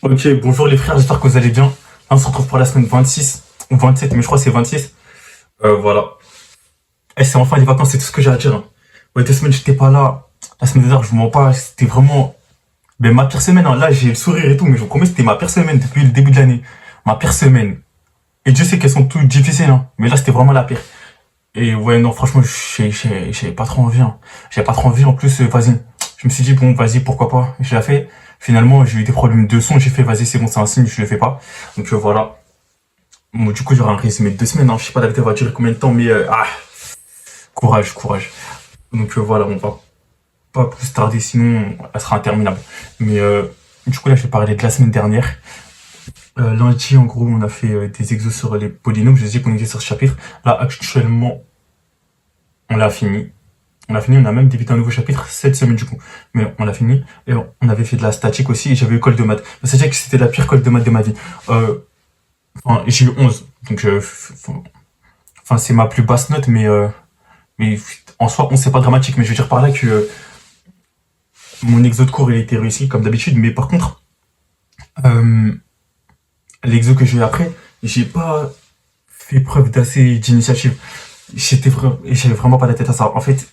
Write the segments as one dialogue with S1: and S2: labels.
S1: Ok, bonjour les frères, j'espère que vous allez bien. Là, on se retrouve pour la semaine 26 ou 27, mais je crois que c'est 26. Voilà. Et c'est enfin les vacances, c'est tout ce que j'ai à dire, hein. Ouais, 2 semaines, j'étais pas là. La semaine dernière, je vous mens pas, c'était vraiment ma pire semaine, hein. Là, j'ai le sourire et tout, mais je vous promets, c'était ma pire semaine depuis le début de l'année. Ma pire semaine. Et Dieu sait qu'elles sont toutes difficiles, hein. Mais là, c'était vraiment la pire. Et ouais, non, franchement, j'avais pas trop envie, hein. J'avais pas trop envie, en plus, vas-y. Je me suis dit, bon, vas-y, pourquoi pas. Je l'ai fait. Finalement, j'ai eu des problèmes de son, j'ai fait, vas-y, c'est bon, c'est un signe, je le fais pas. Donc voilà. Bon, du coup, il y aura un résumé de 2 semaines, hein. Je sais pas la vidéo va durer combien de temps, mais courage, courage. Donc voilà, on va pas plus tarder, sinon elle sera interminable. Mais du coup, là, je vais parler de la semaine dernière. Lundi, en gros, on a fait des exos sur les polynômes. Je vous ai dit qu'on était sur ce chapitre. Là, actuellement, on l'a fini. On a fini, on a même débuté un nouveau chapitre cette semaine du coup. Mais on l'a fini. Et on avait fait de la statique aussi et j'avais eu colle de maths. C'est-à-dire que c'était la pire colle de maths de ma vie. Enfin, j'ai eu 11. Donc, enfin, c'est ma plus basse note, mais en soi, on sait pas dramatique. Mais je veux dire par là que mon exo de cours, il a été réussi comme d'habitude. Mais par contre, euh, l'exo que j'ai eu après, j'ai pas fait preuve d'assez d'initiative. J'avais vraiment pas la tête à ça. En fait,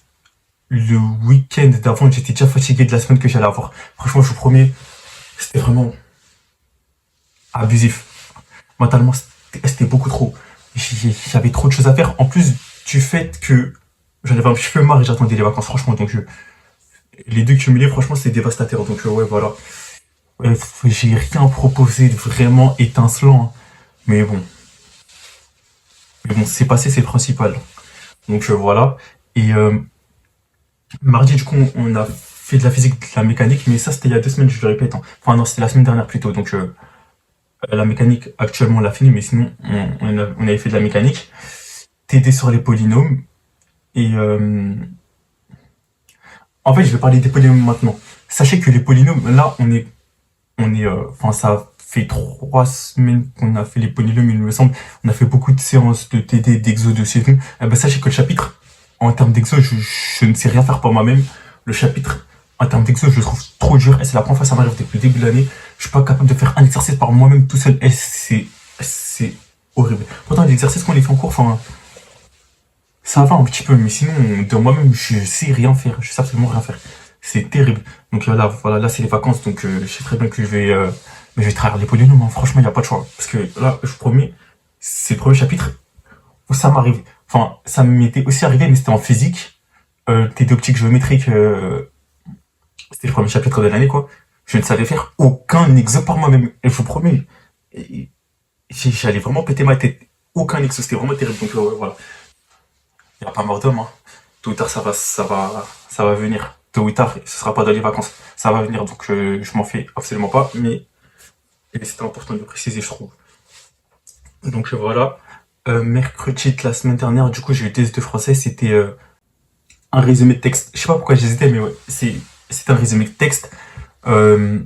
S1: le week-end d'avant, j'étais déjà fatigué de la semaine que j'allais avoir. Franchement, je vous promets, c'était vraiment abusif. Mentalement, c'était beaucoup trop. J'avais trop de choses à faire. En plus du fait que j'en avais un petit peu marre et j'attendais les vacances, franchement. Donc, les deux cumulés, franchement, c'est dévastateur. Donc, ouais, voilà. Ouais, j'ai rien proposé de vraiment étincelant, hein. Mais bon, c'est passé, c'est le principal. Donc, voilà. Et mardi, du coup, on a fait de la physique, de la mécanique, mais ça, c'était il y a 2 semaines, je le répète, hein. Enfin, non, c'était la semaine dernière plutôt. Donc, la mécanique, actuellement, on l'a fini, mais sinon, on avait fait de la mécanique. TD sur les polynômes. Et en fait, je vais parler des polynômes maintenant. Sachez que les polynômes, là, enfin, ça fait 3 semaines qu'on a fait les polynômes, il me semble. On a fait beaucoup de séances de TD, d'exo, de CFM. Eh ben, sachez que le chapitre, en termes d'exo, je ne sais rien faire par moi-même. Le chapitre, en termes d'exo, je le trouve trop dur. Et c'est la première fois que ça m'arrive depuis le début de l'année. Je suis pas capable de faire un exercice par moi-même tout seul. Et c'est horrible. Pourtant, les exercices qu'on les fait en cours, enfin, ça va un petit peu, mais sinon, de moi-même, je sais rien faire. Je sais absolument rien faire. C'est terrible. Donc là, voilà, là, c'est les vacances, donc je sais très bien que mais je vais trahir les polynômes, hein. Franchement, il n'y a pas de choix. Parce que là, je vous promets, c'est le premier chapitre où ça m'arrive. Enfin, ça m'était aussi arrivé, mais c'était en physique. TD optique géométrique, c'était le premier chapitre de l'année, quoi. Je ne savais faire aucun exo par moi-même. Et je vous promets, j'allais vraiment péter ma tête. Aucun exo, c'était vraiment terrible. Donc voilà. Il n'y a pas mort d'homme, hein. Tôt ou tard, ça va venir. Tôt ou tard, ce sera pas dans les vacances. Ça va venir, donc je m'en fais absolument pas, mais c'était important de le préciser, je trouve. Donc voilà. Mercredi de la semaine dernière, du coup, j'ai eu test de français, c'était un résumé de texte. Je sais pas pourquoi j'hésitais, mais ouais, c'est un résumé de texte. Euh,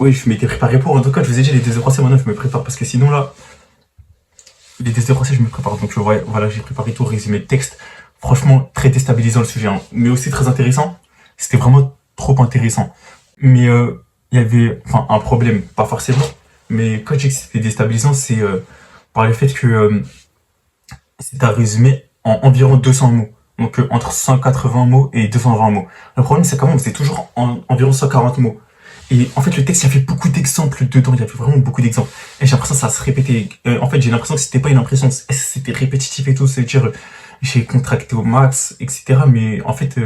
S1: oui, je m'étais préparé pour. En tout cas, je vous ai dit, les tests de français, maintenant, je me prépare, parce que sinon, là, les tests de français, je me prépare. Donc ouais, voilà, j'ai préparé tout, résumé de texte. Franchement, très déstabilisant le sujet, hein, mais aussi très intéressant. C'était vraiment trop intéressant. Mais il y avait, enfin, un problème, pas forcément. Mais quand je dis que c'était déstabilisant, c'est par le fait que c'est un résumé en environ 200 mots. Donc entre 180 mots et 220 mots. Le problème, c'est quand même, c'est toujours environ 140 mots. Et en fait, le texte, il y avait beaucoup d'exemples dedans. Il y avait vraiment beaucoup d'exemples. Et j'ai l'impression que ça se répétait. En fait, j'ai l'impression que c'était pas une impression, c'était répétitif et tout. C'est-à-dire, j'ai contracté au max, etc. Mais en fait,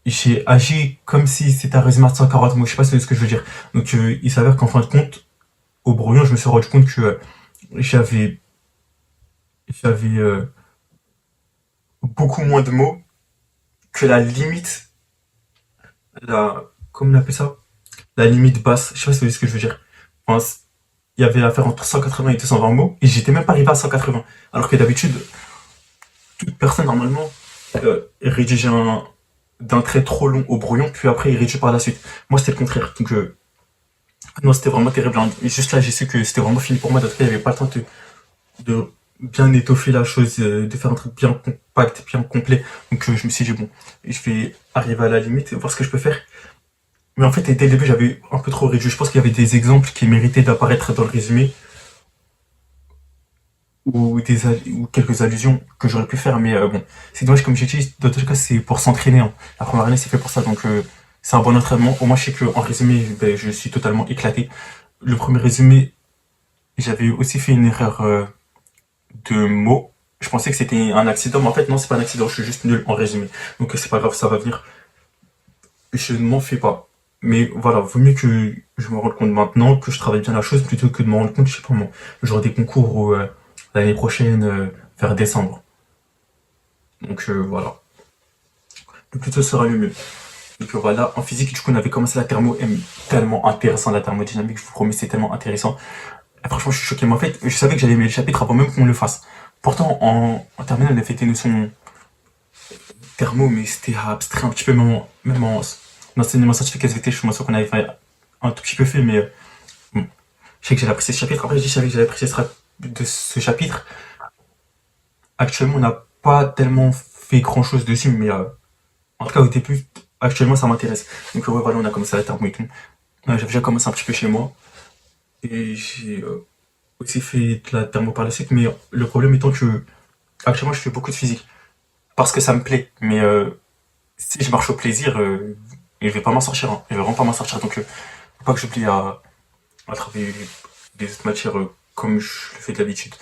S1: j'ai agi comme si c'était un résumé de 140 mots. Je sais pas si c'est ce que je veux dire. Donc, il s'avère qu'en fin de compte, au brouillon, je me suis rendu compte que j'avais, j'avais beaucoup moins de mots que la limite, comment on appelle ça? La limite basse. Je sais pas si vous voyez ce que je veux dire. Enfin, il y avait l'affaire entre 180 et 220 mots, et j'étais même pas arrivé à 180. Alors que d'habitude, toute personne, normalement, rédige d'un trait trop long au brouillon, puis après, il rédige par la suite. Moi, c'était le contraire. Donc, non, c'était vraiment terrible, hein. Et juste là, j'ai su que c'était vraiment fini pour moi. D'autres cas, il n'y avait pas le temps de bien étoffer la chose, de faire un truc bien compact, bien complet. Donc, je me suis dit, bon, je vais arriver à la limite et voir ce que je peux faire. Mais en fait, dès le début, j'avais un peu trop réduit. Je pense qu'il y avait des exemples qui méritaient d'apparaître dans le résumé ou quelques allusions que j'aurais pu faire, mais bon, c'est dommage, comme j'ai dit, dans tous les cas, c'est pour s'entraîner, hein. La première année, c'est fait pour ça, donc c'est un bon entraînement. Au moins, je sais qu'en résumé, ben, je suis totalement éclaté. Le premier résumé, j'avais aussi fait une erreur de mots. Je pensais que c'était un accident, mais en fait, non, c'est pas un accident, je suis juste nul en résumé. Donc c'est pas grave, ça va venir. Je ne m'en fais pas. Mais voilà, vaut mieux que je me rende compte maintenant, que je travaille bien la chose, plutôt que de me rendre compte, je sais pas moi, genre des concours l'année prochaine, vers décembre. Donc voilà, le plus tôt sera le mieux. Donc voilà, en physique, du coup, on avait commencé la thermo M, tellement intéressant, la thermodynamique, je vous promets, c'est tellement intéressant. Et franchement, je suis choqué. Mais en fait, je savais que j'allais aimer le chapitre avant même qu'on le fasse. Pourtant, en terminale, on a fait des notions thermo, mais c'était abstrait un petit peu, même en enseignement scientifique SVT, je suis sûr qu'on avait fait un tout petit peu fait, mais bon. Je sais que j'avais apprécié ce chapitre. Après, je dis, je savais que j'avais apprécié de ce chapitre. Actuellement, on n'a pas tellement fait grand chose dessus, mais en tout cas, au début, actuellement, ça m'intéresse. Donc, ouais, voilà, on a commencé la thermo et tout. J'avais déjà commencé un petit peu chez moi. Et j'ai aussi fait de la thermo par la suite, mais le problème étant que actuellement, je fais beaucoup de physique. Parce que ça me plaît. Mais si je marche au plaisir, je vais pas m'en sortir, hein. Je vais vraiment pas m'en sortir. Donc, faut pas que j'oublie à travailler des autres matières comme je le fais d'habitude.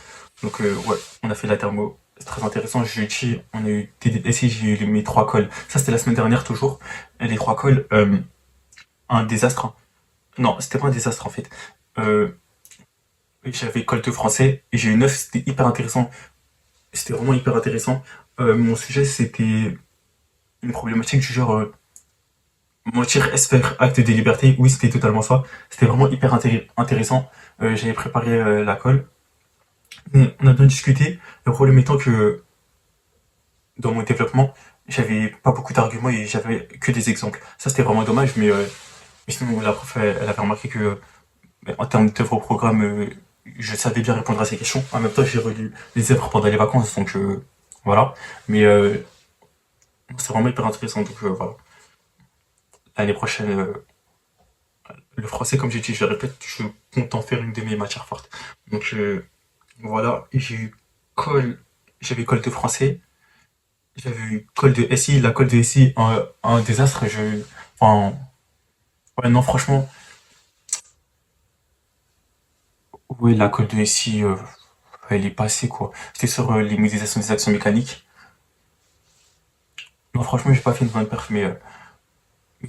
S1: Donc, ouais, on a fait de la thermo. C'est très intéressant. J'ai eu, on a eu TDSI, j'ai eu mes trois cols. Ça, c'était la semaine dernière, toujours. Et les trois cols, un désastre, hein. Non, c'était pas un désastre, en fait. Euh, J'avais colle de français et j'ai eu 9, c'était hyper intéressant. C'était vraiment hyper intéressant. Mon sujet, c'était une problématique du genre mentir, est-ce faire acte de liberté? Oui, c'était totalement ça. C'était vraiment hyper intéressant. J'avais préparé la colle. On a bien discuté. Le problème étant que dans mon développement, j'avais pas beaucoup d'arguments et j'avais que des exemples. Ça, c'était vraiment dommage, mais sinon, la prof, elle avait remarqué que, en termes d'œuvre au programme, je savais bien répondre à ces questions. En même temps, j'ai relu les œuvres pendant les vacances, donc voilà. Mais c'est vraiment hyper intéressant, donc voilà. L'année prochaine, le français, comme j'ai dit, je le répète, je compte en faire une de mes matières fortes. Donc voilà, et j'ai eu colle, j'avais colle de français, j'avais eu colle de SI, la colle de SI, un désastre. Enfin, ouais, non, franchement, oui, la colle de SI, elle est passée quoi. C'était sur les modélisations des actions mécaniques. Non, franchement, j'ai pas fait une bonne perf, mais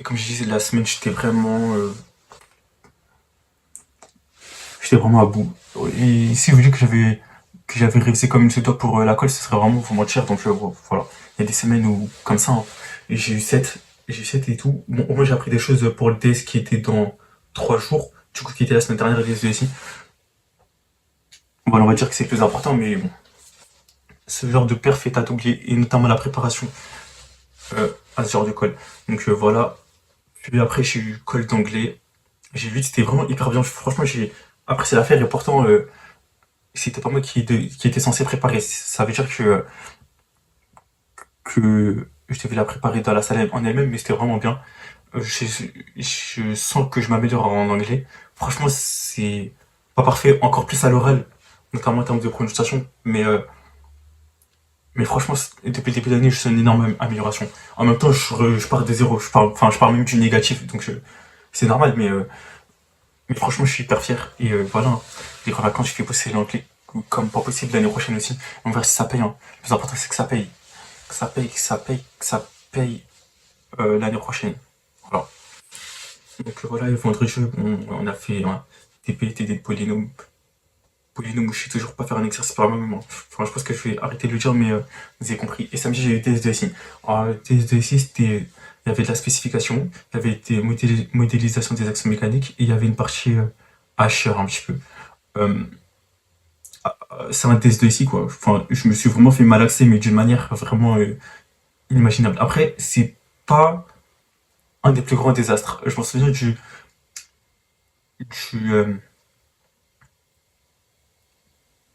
S1: comme je disais, la semaine, j'étais vraiment à bout. Et si vous dites que j'avais révisé comme une se doit pour la colle, ce serait vraiment vous mentir. Donc bon, voilà. Il y a des semaines où, comme ça, hein, et j'ai eu 7 et tout. Bon, au moins j'ai appris des choses pour le test qui était dans 3 jours. Du coup, qui était la semaine dernière, le test de SI. Bon, on va dire que c'est plus important, mais bon. Ce genre de perf est à doubler, et notamment la préparation à ce genre de colle. Donc voilà. Puis après, j'ai eu colle d'anglais. J'ai vu que c'était vraiment hyper bien. Franchement, j'ai apprécié l'affaire et pourtant, c'était pas moi qui était censé préparer. Ça veut dire que je devais la préparer dans la salle en elle-même, mais c'était vraiment bien. Je, je sens que je m'améliore en anglais. Franchement, c'est pas parfait, encore plus à l'oral, notamment en termes de prononciation, mais franchement, depuis le début de l'année, je sens une énorme amélioration. En même temps, je pars de zéro, je pars même du négatif, donc c'est normal, mais franchement, je suis hyper fier. Et voilà, les grandes vacances, je fais bosser l'anglais comme pas possible l'année prochaine aussi. On verra si ça paye, hein. Le plus important, c'est que ça paye. Que ça paye, que ça paye, que ça paye l'année prochaine. Voilà. Donc voilà, le vendredi, on a fait des PT, des polynômes où je sais toujours pas faire un exercice par moi-même, hein. Enfin, je pense que je vais arrêter de le dire, mais vous avez compris. Et samedi, j'ai eu TS2SI. Alors, le TS2SI, il y avait de la spécification, il y avait des modélisations des actions mécaniques, et il y avait une partie HR un petit peu. Euh, c'est un TS2SI, quoi. Enfin, je me suis vraiment fait malaxer, mais d'une manière vraiment inimaginable. Après, c'est pas un des plus grands désastres. Je m'en souviens du, euh,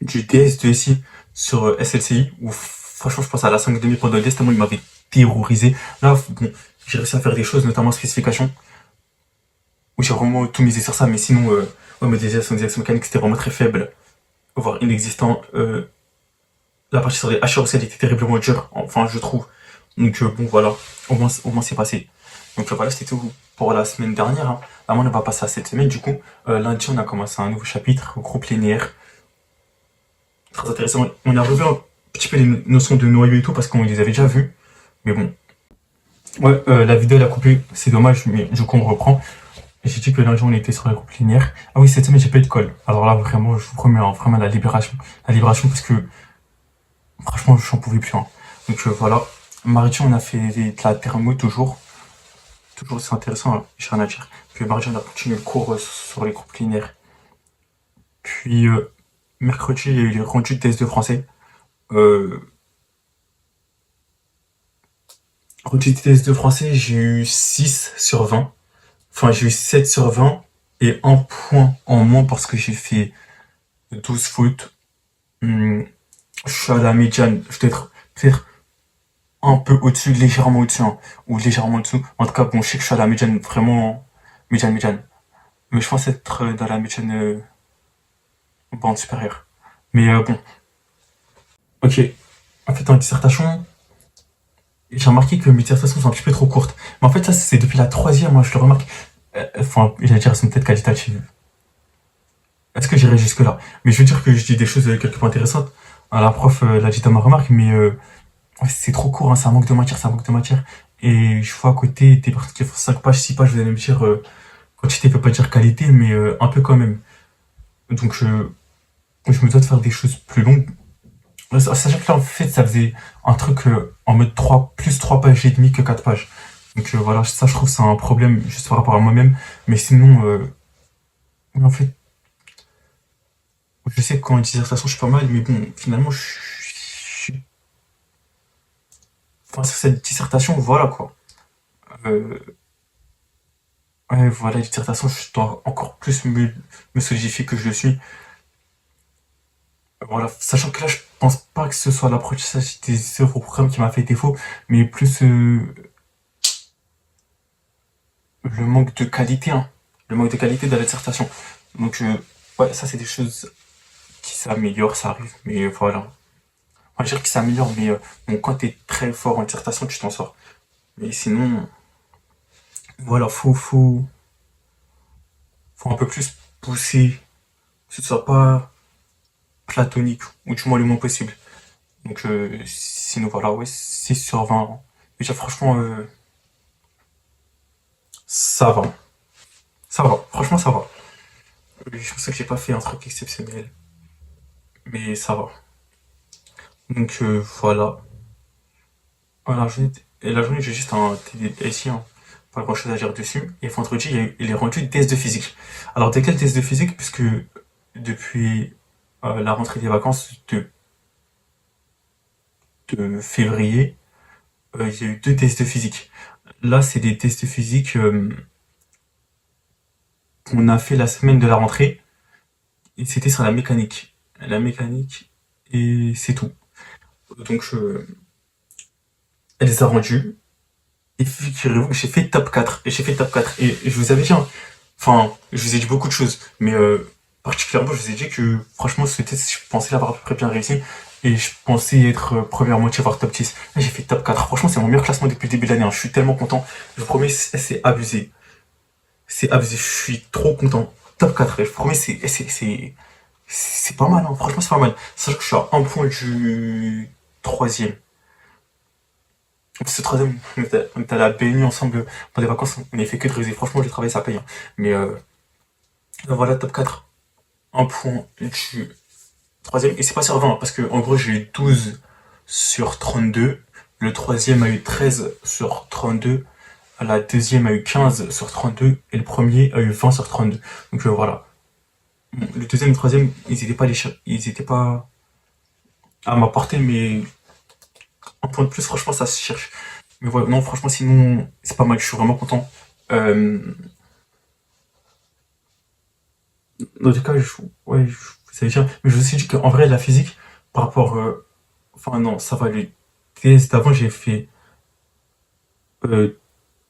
S1: du DS2SI sur SLCI, où franchement, je pense à la 5 pendant le test, tellement il m'avait terrorisé. Là, bon, j'ai réussi à faire des choses, notamment en spécification. où j'ai vraiment tout misé sur ça, mais sinon, ouais, mes des actions mécaniques, c'était vraiment très faible, voire inexistant. La partie sur les HRC, elle était terriblement dure, enfin, je trouve. Donc, bon, voilà, au moins c'est passé. Donc, voilà, c'était tout pour la semaine dernière, hein. Là, on va passer à cette semaine, du coup. Lundi, on a commencé un nouveau chapitre, groupe linéaire. Très intéressant. On a revu un petit peu les notions de noyau et tout, parce qu'on les avait déjà vues. Mais bon. Ouais, la vidéo, elle a coupé, c'est dommage, mais du coup, on reprend. J'ai dit que lundi, on était sur les groupes linéaires. Ah oui, cette semaine, j'ai pas eu de colle. Alors là, vraiment, je vous promets, hein, vraiment la libération. La libération, parce que franchement, j'en pouvais plus, hein. Donc, voilà. Mardi, on a fait de la thermo toujours. Toujours, c'est intéressant, hein, j'ai rien à dire. Puis mardi, on a continué le cours sur les groupes linéaires. Puis mercredi, il y a eu les rendus de test de français. Euh, Rendu de test de français, j'ai eu 6 sur 20. Enfin, j'ai eu 7 sur 20 et un point en moins parce que j'ai fait 12 fautes. Hum, je suis à la médiane, je dois être peut-être un peu au-dessus, légèrement au-dessus, hein, ou légèrement au-dessous. En tout cas, bon, je sais que je suis à la médiane, vraiment médiane, médiane. Mais je pense être dans la médiane bande supérieure. Mais bon, ok. En fait, en dissertation, j'ai remarqué que mes dissertations sont un petit peu trop courtes. Mais en fait, ça, c'est depuis la troisième, moi, je le remarque. Enfin, j'allais dire, c'est une tête qualitative. Est-ce que j'irai jusque-là? Mais je veux dire que je dis des choses quelque peu intéressantes. Ah, la prof l'a dit dans ma remarque, mais ouais, c'est trop court, hein, ça manque de matière, ça manque de matière. Et je vois à côté des personnes qui font 5 pages, 6 pages, vous allez me dire, quantité peut pas dire qualité, mais un peu quand même. Donc je me dois de faire des choses plus longues. Sachant que là, en fait, ça faisait un truc en mode 3 plus 3 pages et demie que 4 pages. Donc voilà, ça, je trouve que c'est un problème juste par rapport à moi-même. Mais sinon, oui, en fait, je sais que quand en dissertation, je suis pas mal, mais bon, finalement, enfin, sur cette dissertation, voilà quoi. Euh, ouais, voilà, la dissertation, je dois encore plus me solidifier que je le suis. Voilà, sachant que là, je pense pas que ce soit l'apprentissage des œuvres au programme qui m'a fait défaut, mais plus le manque de qualité, hein. Le manque de qualité de la dissertation. Donc, ouais, ça, c'est des choses qui s'améliorent, ça arrive, mais voilà. On va dire que ça s'améliore, mais bon, quand t'es très fort en dissertation, tu t'en sors. Mais sinon, voilà, faut un peu plus pousser, que ce soit pas platonique, ou du moins le moins possible. Donc, sinon, voilà, ouais, 6 sur 20. Déjà, franchement, ça va. Ça va, franchement, ça va. Je pense que j'ai pas fait un truc exceptionnel, mais ça va. Donc, voilà. Voilà, la journée, j'ai juste un TDSI, hein, pas grand chose à dire dessus. Et vendredi, il est rendu des tests de physique. Alors, de quel test de physique? Puisque depuis la rentrée des vacances de février, il y a eu deux tests de physique. Là, c'est des tests de physique qu'on a fait la semaine de la rentrée. Et c'était sur la mécanique. La mécanique, et c'est tout. Donc, elle les a rendus. Et figurez-vous que j'ai fait top 4. Et j'ai fait top 4. Et je vous avais dit, hein, enfin, je vous ai dit beaucoup de choses. Mais particulièrement, je vous ai dit que franchement, ce test, je pensais l'avoir à peu près bien réussi. Et je pensais être première moitié, voire top 10. Là, j'ai fait top 4. Franchement, c'est mon meilleur classement depuis le début de l'année, hein. Je suis tellement content. Je vous promets, c'est abusé. C'est abusé. Je suis trop content. Top 4. Et je vous promets, c'est pas mal, hein. Franchement, c'est pas mal. Sachant que je suis à un point du troisième. Ce troisième, on était à la BNU ensemble pour des vacances, on n'avait fait que de réviser. Franchement, le travail, ça paye, hein. Mais voilà, top 4, un point du troisième. Et c'est pas sur 20, hein, parce que en gros, j'ai eu 12 sur 32. Le troisième a eu 13 sur 32. La deuxième a eu 15 sur 32. Et le premier a eu 20 sur 32. Donc voilà. Bon, le deuxième et le troisième, ils étaient pas à ma portée, mais un point de plus, franchement, ça se cherche. Mais voilà, non, franchement, sinon, c'est pas mal, je suis vraiment content. Euh, Dans tous cas, ouais, ça veut dire, mais je me suis dit qu'en vrai, la physique, par rapport, enfin non, ça va, les tests d'avant, j'ai fait euh,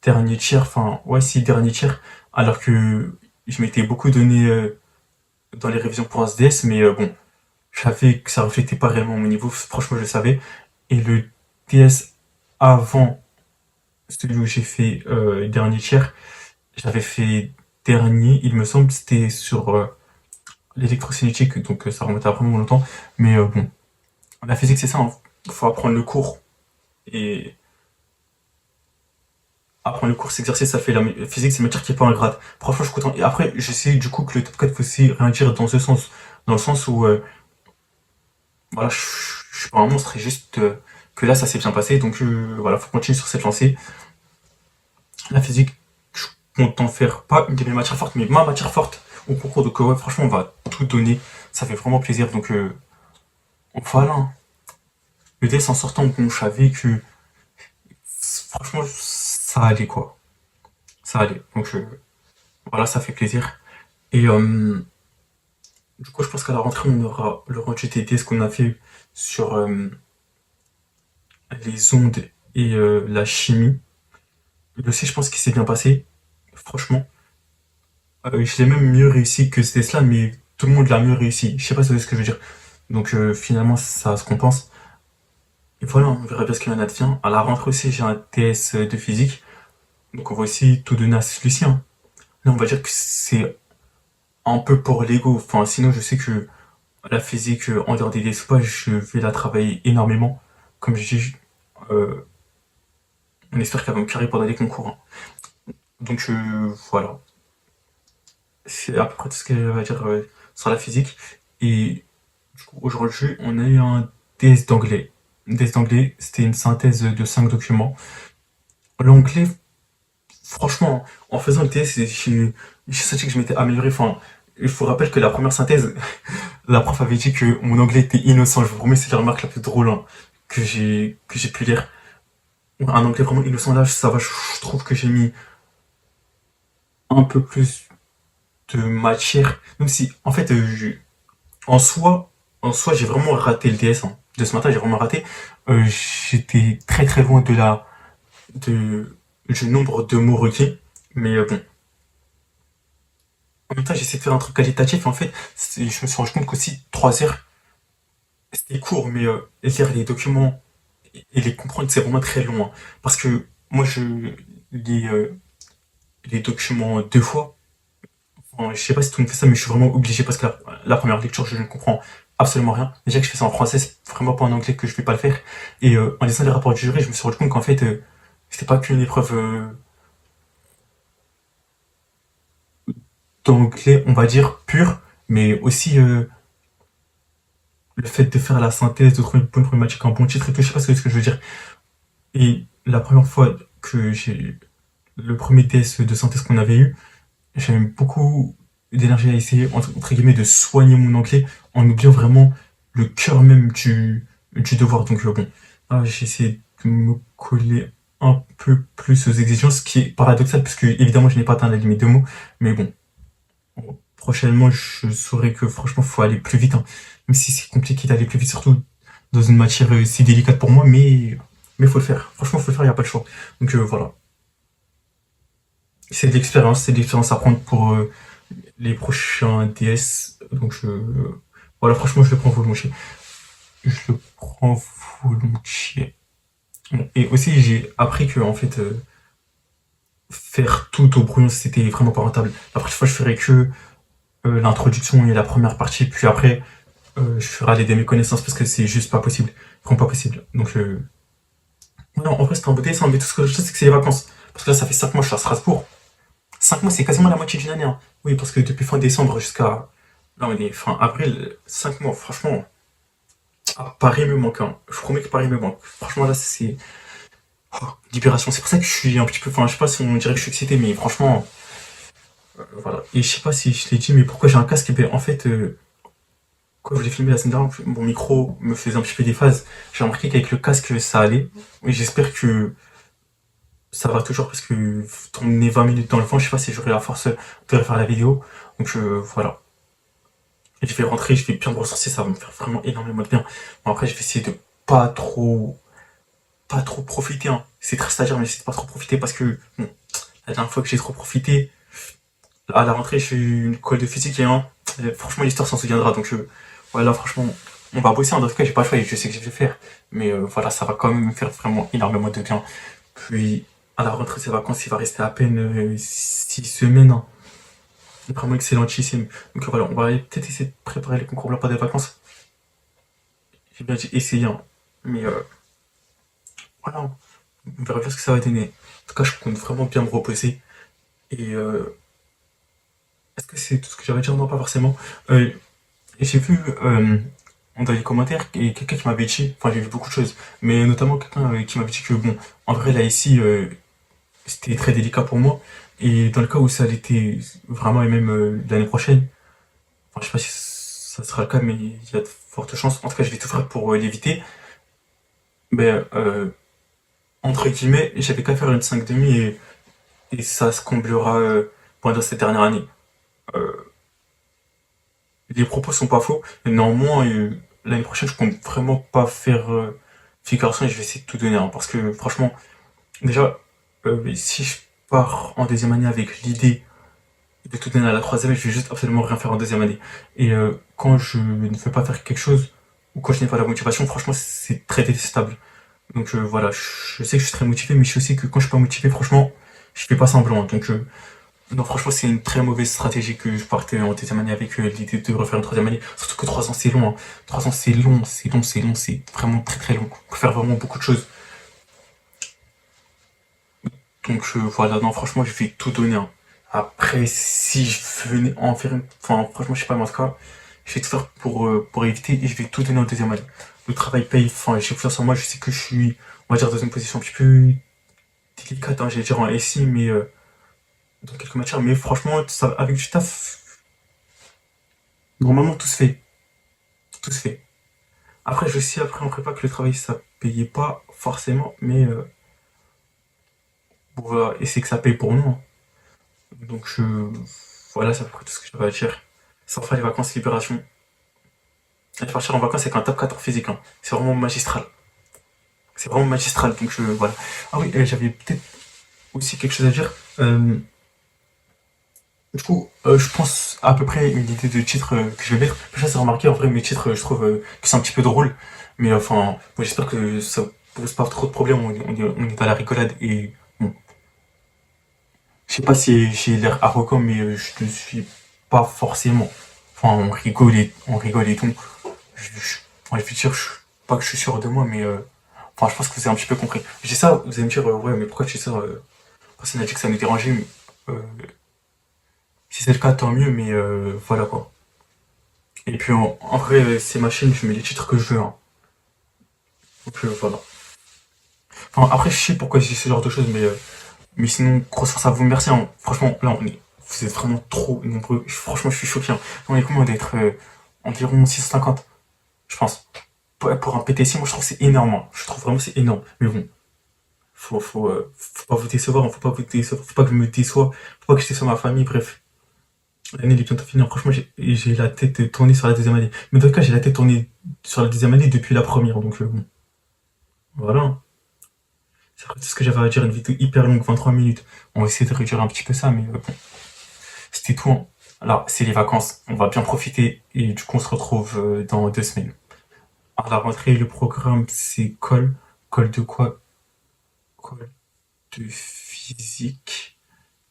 S1: dernier tiers, enfin, ouais, si, dernier tiers, alors que je m'étais beaucoup donné dans les révisions pour un SDS, mais bon, je savais que ça reflétait pas réellement mon niveau, franchement je le savais. Et le DS avant celui où j'ai fait dernier tiers, j'avais fait dernier, il me semble, c'était sur l'électrocinétique, donc ça remonte à vraiment longtemps. Mais bon, la physique c'est ça, hein. Faut apprendre le cours. Et apprendre le cours, s'exercer, ça fait la physique, c'est une matière qui est pas en grade. Franchement, je suis content. Et après, je sais du coup que le top 4 faut aussi rien dire dans ce sens. Dans le sens où, voilà, je suis pas un monstre, et juste que là, ça s'est bien passé. Donc voilà, faut continuer sur cette lancée. La physique, je compte en faire pas une de mes matières fortes, mais ma matière forte au concours. Donc ouais, franchement, on va tout donner. Ça fait vraiment plaisir. Donc voilà, hein. Le DS en sortant, bon, je savais que franchement, ça allait quoi. Ça allait. Donc voilà, ça fait plaisir. Et du coup, je pense qu'à la rentrée, on aura le rendu des DS qu'on a fait sur les ondes et la chimie. Le C, je pense qu'il s'est bien passé. Franchement, je l'ai même mieux réussi que ce test-là, mais tout le monde l'a mieux réussi. Je sais pas si vous voyez ce que je veux dire. Donc finalement, ça se compense. Et voilà, on verra bien ce qu'il en advient. À la rentrée aussi, j'ai un TS de physique. Donc on va aussi tout donner à celui-ci, hein. Là, on va dire que c'est un peu pour l'ego. Enfin, sinon, je sais que la physique, en dehors des DS ou pas, je vais la travailler énormément. Comme je dis, euh, on espère qu'elle va me carrer pendant les concours, hein. Donc voilà, c'est à peu près tout ce que j'avais à dire sur la physique. Et du coup, aujourd'hui, on a eu un test d'anglais. Un test d'anglais, c'était une synthèse de 5 documents. L'anglais, franchement, en faisant le test, j'ai senti que je m'étais amélioré. Enfin, il faut rappeler que la première synthèse, la prof avait dit que mon anglais était innocent. Je vous promets, c'est la remarque la plus drôle, hein, que j'ai pu lire. Un anglais vraiment innocent, là, ça va, je trouve que j'ai mis un peu plus de matière. Même si, en fait, en soi, j'ai vraiment raté le DS, hein. De ce matin, j'ai vraiment raté. J'étais très très loin de, du nombre de mots requis. Mais bon, en même temps, j'essaie de faire un truc qualitatif. Et en fait, je me suis rendu compte qu'aussi 3 heures, c'était court, mais lire les documents et les comprendre, c'est vraiment très long, hein. Parce que moi, je lis les documents 2 fois. Enfin, je sais pas si tout le monde fait ça, mais je suis vraiment obligé parce que la première lecture, je ne comprends absolument rien. Déjà que je fais ça en français, c'est vraiment pas en anglais que je vais pas le faire. Et en lisant les rapports du jury, je me suis rendu compte qu'en fait, c'était pas qu'une épreuve d'anglais, on va dire, pure, mais aussi le fait de faire la synthèse, de trouver une bonne problématique, un bon titre et tout, je sais pas ce que je veux dire. Et la première fois que j'ai le premier test de synthèse qu'on avait eu, j'avais beaucoup d'énergie à essayer, entre guillemets, de soigner mon anglais en oubliant vraiment le cœur même du devoir. Donc bon, j'ai essayé de me coller un peu plus aux exigences, ce qui est paradoxal, parce que évidemment je n'ai pas atteint la limite de mots, mais bon, prochainement je saurai que franchement il faut aller plus vite, hein. Même si c'est compliqué d'aller plus vite, surtout dans une matière si délicate pour moi, mais faut le faire. Franchement, faut le faire, il n'y a pas de choix. Donc voilà, c'est de l'expérience à prendre pour les prochains DS. Donc voilà, franchement, je le prends volontiers. Je le prends volontiers. Bon, et aussi, j'ai appris que en fait, faire tout au brouillon, c'était vraiment pas rentable. La prochaine fois, je ferai que l'introduction et la première partie, puis après, je ferai aller des méconnaissances parce que c'est juste pas possible. Vraiment pas possible. Donc, non, en vrai, c'était un beau DS, hein, mais tout ce que je sais, c'est que c'est les vacances. Parce que là, ça fait 5 mois que je suis à Strasbourg. 5 mois, c'est quasiment la moitié d'une année, hein. Oui, parce que depuis fin décembre jusqu'à. Là, on est fin avril, 5 mois, franchement. Ah, Paris me manque, hein. Je promets que Paris me manque. Franchement, là, c'est. Oh, libération. C'est pour ça que je suis un petit peu. Enfin, je sais pas si on dirait que je suis excité, mais franchement, voilà. Et je sais pas si je l'ai dit, mais pourquoi j'ai un casque? Eh ben, en fait, quand je voulais filmer la semaine dernière, mon micro me faisait un petit peu des phases. J'ai remarqué qu'avec le casque, ça allait. Et j'espère que ça va toujours parce que tourner 20 minutes dans le vent, je sais pas si j'aurai la force de refaire la vidéo. Donc voilà. Et je vais rentrer, je vais bien me ressourcer, ça va me faire vraiment énormément de bien. Bon, après, je vais essayer de pas trop, pas trop profiter, hein. C'est triste à dire, mais j'essaie de pas trop profiter parce que, bon, la dernière fois que j'ai trop profité, À la rentrée, j'ai eu une colle de physique et franchement, l'histoire s'en souviendra. Donc, voilà, franchement, on va bosser. En tout cas, j'ai pas le choix et je sais que je vais faire. Mais voilà, ça va quand même me faire vraiment énormément de bien. Puis, à la rentrée, ces vacances, il va rester à peine 6 semaines, hein. Vraiment excellentissime. Donc voilà, on va peut-être essayer de préparer les concours blancs pour des vacances. J'ai bien dit essayer, hein. Mais voilà, on verra bien ce que ça va donner. En tout cas, je compte vraiment bien me reposer. Et est-ce que c'est tout ce que j'avais à dire? Non, pas forcément. Euh, j'ai vu dans les commentaires quelqu'un qui m'avait dit, enfin j'ai vu beaucoup de choses, mais notamment quelqu'un qui m'avait dit que bon, en vrai là ici, c'était très délicat pour moi. Et dans le cas où ça l'était vraiment et même l'année prochaine, enfin, je sais pas si ça sera le cas, mais il y a de fortes chances. En tout cas, je vais tout faire pour l'éviter. Mais entre guillemets, j'avais qu'à faire une 5,5 et ça se comblera pendant cette dernière année. Euh, les propos sont pas faux. Néanmoins, l'année prochaine, je compte vraiment pas faire figuration et je vais essayer de tout donner, hein, parce que franchement, déjà, si je pars en deuxième année avec l'idée de tout donner à la troisième, je vais juste absolument rien faire en deuxième année. Et quand je ne veux pas faire quelque chose ou quand je n'ai pas la motivation, franchement, c'est très détestable. Donc voilà, je sais que je suis très motivé, mais je sais que quand je suis pas motivé, franchement, je fais pas semblant. Donc non, franchement, c'est une très mauvaise stratégie que je partais en deuxième année avec l'idée de refaire une troisième année. Surtout que 3 ans, c'est long, hein. 3 ans, c'est long, c'est long, c'est long, c'est vraiment très très long. On peut faire vraiment beaucoup de choses. Donc voilà, non, franchement, je vais tout donner, hein. Après, si je venais en faire une... Enfin, franchement, je sais pas, mais en tout cas, je vais tout faire pour éviter et je vais tout donner en deuxième année. Le travail paye, enfin, j'ai confiance en moi, je sais que je suis, on va dire, dans une position un petit peu délicate, hein, j'allais dire en SI, mais dans quelques matières, mais franchement, ça, avec du taf, normalement, tout se fait. Tout se fait. Après, je sais après en prépa que le travail, ça payait pas forcément, mais voilà, et c'est que ça paye pour nous, hein. Donc voilà, c'est à peu près tout ce que j'avais à dire. Sans faire les vacances libération. Et partir en vacances avec un top 4 en physique, hein. C'est vraiment magistral. C'est vraiment magistral, donc voilà. Ah oui, j'avais peut-être aussi quelque chose à dire. Du coup, je pense à peu près une idée de titre que je vais mettre. Je sais pas si remarqué, en vrai, mes titres, je trouve que c'est un petit peu drôle. Mais enfin, moi, j'espère que ça pose pas trop de problèmes. On est à la rigolade et bon, je sais pas si j'ai l'air arrogant, mais je ne suis pas forcément. Enfin, on rigole et tout. Enfin, je veux dire, pas que je suis sûr de moi, mais enfin, je pense que vous avez un petit peu compris. Je dis ça, vous allez me dire, ouais, mais pourquoi tu dis ça? Personne n'a dit que ça nous dérangeait, mais euh, si c'est le cas, tant mieux, mais voilà quoi. Et puis en vrai, c'est ma chaîne, je mets les titres que je veux, hein. Donc voilà. Enfin, après, je sais pourquoi je dis ce genre de choses, mais sinon, grosse force à vous, merci, hein. Franchement, là, vous êtes vraiment trop nombreux. Franchement, je suis choqué, hein. On est combien d'être environ 650, je pense. Pour un PTC, moi, je trouve que c'est énorme, hein. Je trouve vraiment que c'est énorme. Mais bon, faut pas vous décevoir, hein. Faut pas vous décevoir, faut pas que je me déçois, faut pas que je déçoive ma famille, bref. L'année est bientôt finie. Franchement, j'ai la tête tournée sur la deuxième année. Mais dans le cas, j'ai la tête tournée sur la deuxième année depuis la première. Donc, bon, voilà. C'est tout ce que j'avais à dire. Une vidéo hyper longue, 23 minutes. On va essayer de réduire un petit peu ça, mais bon, c'était tout, hein. Là, c'est les vacances. On va bien profiter. Et du coup, on se retrouve dans 2 semaines. À la rentrée, le programme, c'est colle. Colle de quoi? Colle de physique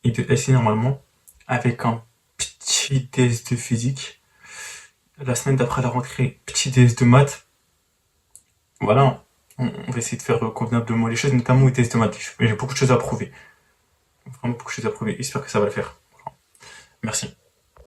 S1: et de SI normalement. Avec un petit test de physique. La semaine d'après la rentrée, petit DS de maths. Voilà, on va essayer de faire convenablement les choses, notamment au test de maths. J'ai beaucoup de choses à prouver. Vraiment beaucoup de choses à prouver. J'espère que ça va le faire. Merci.